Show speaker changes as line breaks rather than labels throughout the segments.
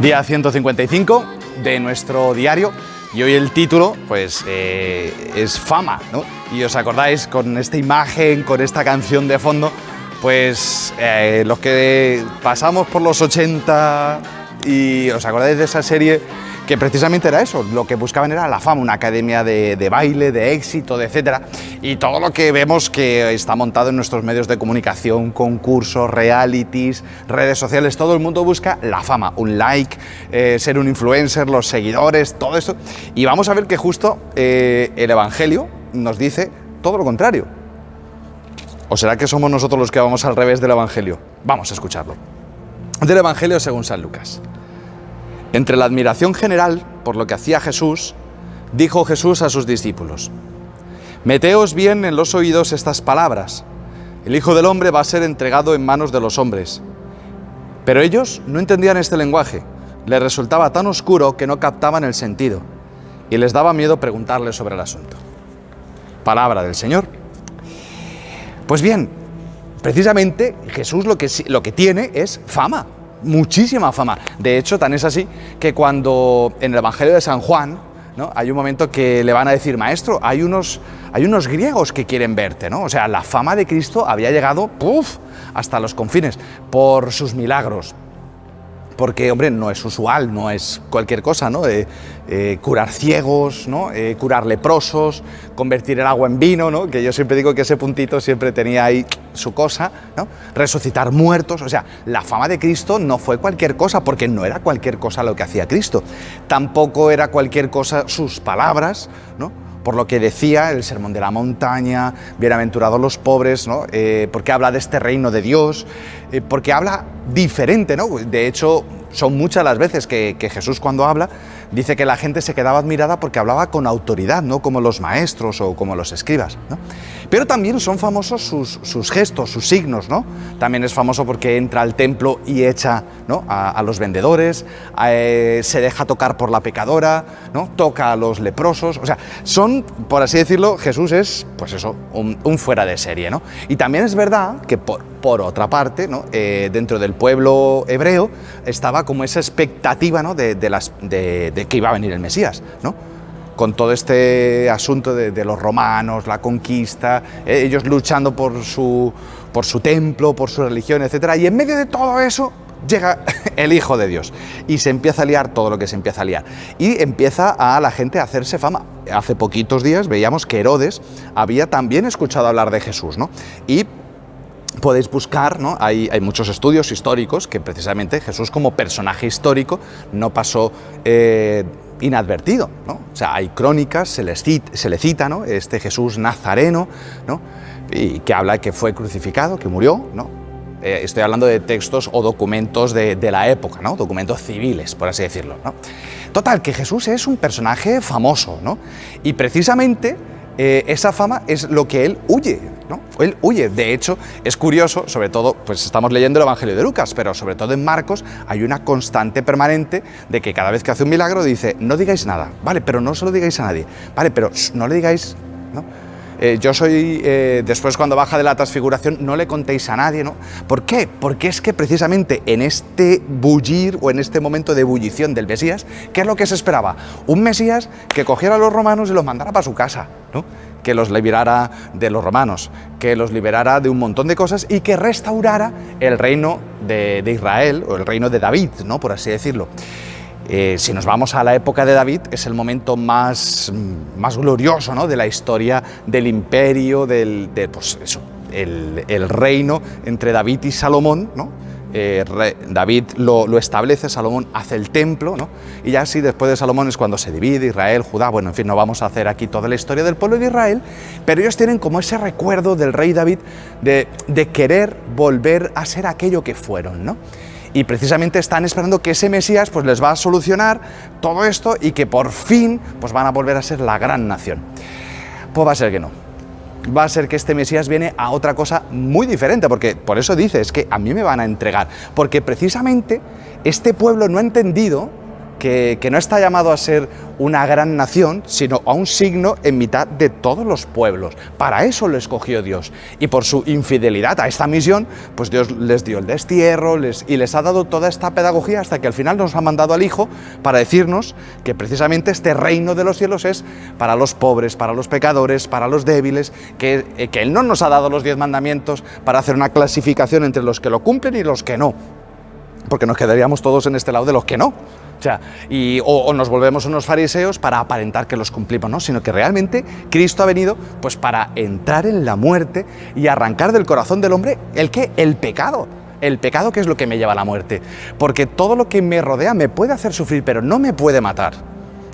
Día 155 de nuestro diario y hoy el título pues es Fama, ¿no? Y os acordáis con esta imagen, con esta canción de fondo, pues los que pasamos por los 80 y os acordáis de esa serie que precisamente era eso, lo que buscaban era la fama, una academia de baile, de éxito, de etcétera, y todo lo que vemos que está montado en nuestros medios de comunicación, concursos, realities, redes sociales, todo el mundo busca la fama, un like, ser un influencer, los seguidores, todo esto, y vamos a ver que justo el Evangelio nos dice todo lo contrario. ¿O será que somos nosotros los que vamos al revés del Evangelio? Vamos a escucharlo. Del Evangelio según San Lucas. Entre la admiración general por lo que hacía Jesús, dijo Jesús a sus discípulos: «Meteos bien en los oídos estas palabras. El Hijo del Hombre va a ser entregado en manos de los hombres». Pero ellos no entendían este lenguaje. Les resultaba tan oscuro que no captaban el sentido y les daba miedo preguntarle sobre el asunto. Palabra del Señor. Pues bien, precisamente Jesús lo que tiene es fama. Muchísima fama. De hecho, tan es así que cuando en el Evangelio de San Juan, ¿no?, hay un momento que le van a decir: maestro, hay unos griegos que quieren verte, ¿no? O sea, la fama de Cristo había llegado hasta los confines por sus milagros. Porque, hombre, no es usual, no es cualquier cosa, ¿no? Curar ciegos, ¿no? Curar leprosos, convertir el agua en vino, ¿no? Que yo siempre digo que ese puntito siempre tenía ahí su cosa, ¿no? Resucitar muertos. O sea, la fama de Cristo no fue cualquier cosa, porque no era cualquier cosa lo que hacía Cristo. Tampoco era cualquier cosa sus palabras, ¿no? Por lo que decía el Sermón de la Montaña, bienaventurados los pobres, ¿no? Porque habla de este reino de Dios, porque habla diferente, ¿no? De hecho, son muchas las veces que Jesús, cuando habla, dice que la gente se quedaba admirada porque hablaba con autoridad, no como los maestros o como los escribas, ¿no? Pero también son famosos sus gestos, sus signos, ¿no? También es famoso porque entra al templo y echa, ¿no?, a los vendedores, se deja tocar por la pecadora, ¿no?, toca a los leprosos. O sea, son, por así decirlo, Jesús es, pues eso, un fuera de serie, ¿no? Y también es verdad que por otra parte, ¿no?, dentro del pueblo hebreo estaba como esa expectativa, ¿no?, de que iba a venir el Mesías, ¿no? Con todo este asunto de los romanos, la conquista, ellos luchando por su templo, por su religión, etcétera. Y en medio de todo eso llega el Hijo de Dios y se empieza a liar todo lo que se empieza a liar. Y empieza a la gente a hacerse fama. Hace poquitos días veíamos que Herodes había también escuchado hablar de Jesús, ¿no? Y podéis buscar, ¿no? Hay muchos estudios históricos que precisamente Jesús, como personaje histórico, no pasó inadvertido, ¿no? O sea, hay crónicas, se le cita, ¿no?, este Jesús nazareno, ¿no?, y que habla de que fue crucificado, que murió, ¿no? Estoy hablando de textos o documentos de la época, ¿no?, documentos civiles, por así decirlo, ¿no? Total, que Jesús es un personaje famoso, ¿no? Y precisamente esa fama es lo que él huye, ¿no? Él huye. De hecho, es curioso, sobre todo, pues estamos leyendo el Evangelio de Lucas, pero sobre todo en Marcos hay una constante permanente de que cada vez que hace un milagro dice: no digáis nada, vale, pero no se lo digáis a nadie, vale, pero no le digáis, ¿no? Yo soy, después cuando baja de la transfiguración, no le contéis a nadie, ¿no? ¿Por qué? Porque es que precisamente en este bullir o en este momento de ebullición del Mesías, ¿qué es lo que se esperaba? Un Mesías que cogiera a los romanos y los mandara para su casa, ¿no? Que los liberara de los romanos, que los liberara de un montón de cosas y que restaurara el reino de Israel, o el reino de David, ¿no?, por así decirlo. Si nos vamos a la época de David, es el momento más glorioso, ¿no?, de la historia del imperio, pues eso, el reino entre David y Salomón, ¿no? David lo establece, Salomón hace el templo, ¿no? Y ya así después de Salomón es cuando se divide Israel, Judá. Bueno, en fin, no vamos a hacer aquí toda la historia del pueblo de Israel, pero ellos tienen como ese recuerdo del rey David de querer volver a ser aquello que fueron, ¿no? Y precisamente están esperando que ese Mesías pues les va a solucionar todo esto y que por fin pues van a volver a ser la gran nación. Pues va a ser que no. Va a ser que este Mesías viene a otra cosa muy diferente, porque por eso dice, es que a mí me van a entregar, porque precisamente este pueblo no ha entendido que no está llamado a ser una gran nación, sino a un signo en mitad de todos los pueblos. Para eso lo escogió Dios. Y por su infidelidad a esta misión, pues Dios les dio el destierro y les ha dado toda esta pedagogía hasta que al final nos ha mandado al Hijo para decirnos que precisamente este reino de los cielos es para los pobres, para los pecadores, para los débiles, que Él no nos ha dado los 10 mandamientos para hacer una clasificación entre los que lo cumplen y los que no, porque nos quedaríamos todos en este lado de los que no. O sea, o nos volvemos unos fariseos para aparentar que los cumplimos, ¿no? Sino que realmente Cristo ha venido pues para entrar en la muerte y arrancar del corazón del hombre el pecado. El pecado, que es lo que me lleva a la muerte. Porque todo lo que me rodea me puede hacer sufrir, pero no me puede matar.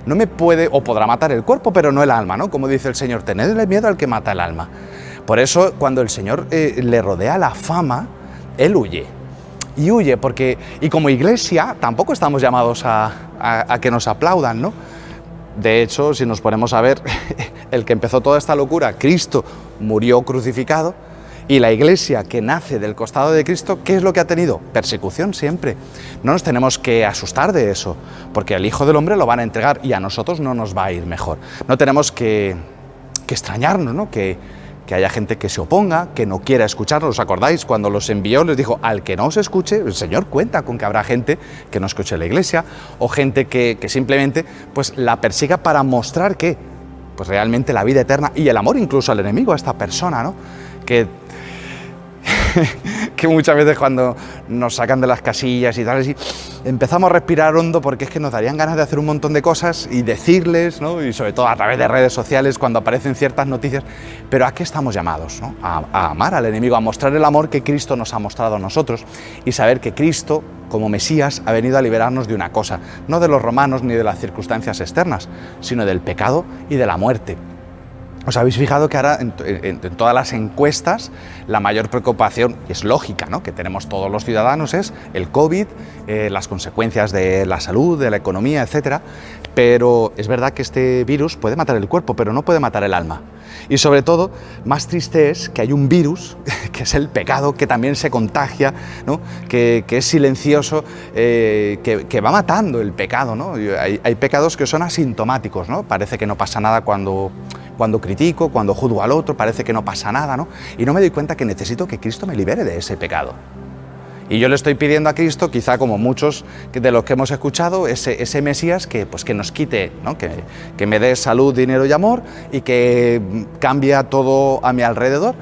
No me puede, o podrá matar el cuerpo, pero no el alma, ¿no? Como dice el Señor, tenedle miedo al que mata el alma. Por eso, cuando el Señor le rodea la fama, Él huye. Y huye porque, y como iglesia, tampoco estamos llamados a que nos aplaudan, ¿no? De hecho, si nos ponemos a ver, el que empezó toda esta locura, Cristo, murió crucificado, y la iglesia que nace del costado de Cristo, ¿qué es lo que ha tenido? Persecución siempre. No nos tenemos que asustar de eso, porque al Hijo del Hombre lo van a entregar y a nosotros no nos va a ir mejor. No tenemos que extrañarnos, ¿no? Que haya gente que se oponga, que no quiera escucharnos. ¿Os acordáis? Cuando los envió les dijo, al que no os escuche, el Señor cuenta con que habrá gente que no escuche la iglesia, o gente que simplemente pues, la persiga para mostrar que pues, realmente la vida eterna y el amor incluso al enemigo, a esta persona, ¿no? Que muchas veces cuando nos sacan de las casillas y tal, empezamos a respirar hondo porque es que nos darían ganas de hacer un montón de cosas y decirles, ¿no? Y sobre todo a través de redes sociales cuando aparecen ciertas noticias, pero ¿a qué estamos llamados? ¿No? A amar al enemigo, a mostrar el amor que Cristo nos ha mostrado a nosotros y saber que Cristo, como Mesías, ha venido a liberarnos de una cosa, no de los romanos ni de las circunstancias externas, sino del pecado y de la muerte. ¿Os habéis fijado que ahora en todas las encuestas la mayor preocupación, y es lógica, ¿no?, que tenemos todos los ciudadanos, es el COVID, las consecuencias de la salud, de la economía, etcétera? Pero es verdad que este virus puede matar el cuerpo, pero no puede matar el alma. Y sobre todo, más triste es que hay un virus, que es el pecado, que también se contagia, ¿no?, que es silencioso, que va matando el pecado, ¿no? Hay pecados que son asintomáticos, ¿no? Parece que no pasa nada cuando critico, cuando juzgo al otro, parece que no pasa nada, ¿no? Y no me doy cuenta que necesito que Cristo me libere de ese pecado. Y yo le estoy pidiendo a Cristo, quizá como muchos de los que hemos escuchado, ese Mesías que nos quite, ¿no?, que me dé salud, dinero y amor y que cambie todo a mi alrededor,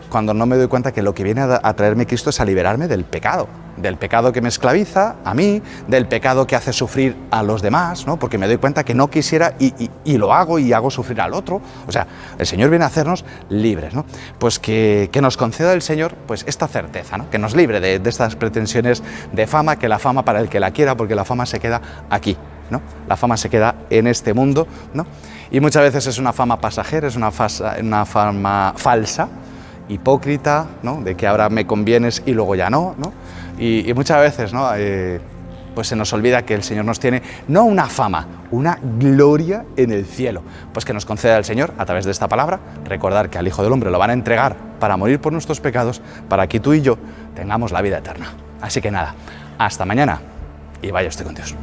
cuando no me doy cuenta que lo que viene a traerme Cristo es a liberarme del pecado que me esclaviza a mí, del pecado que hace sufrir a los demás, ¿no?, porque me doy cuenta que no quisiera y lo hago y hago sufrir al otro. O sea, el Señor viene a hacernos libres, ¿no? Pues que nos conceda el Señor pues esta certeza, ¿no?, que nos libre de estas pretensiones de fama, que la fama para el que la quiera, porque la fama se queda aquí, ¿no? La fama se queda en este mundo, ¿no? Y muchas veces es una fama pasajera, es una fama falsa, hipócrita, ¿no?, de que ahora me convienes y luego ya no, ¿no? Y muchas veces, ¿no?, pues se nos olvida que el Señor nos tiene no una fama, una gloria en el cielo. Pues que nos conceda el Señor, a través de esta palabra, recordar que al Hijo del Hombre lo van a entregar para morir por nuestros pecados, para que tú y yo tengamos la vida eterna. Así que nada, hasta mañana y vaya usted con Dios.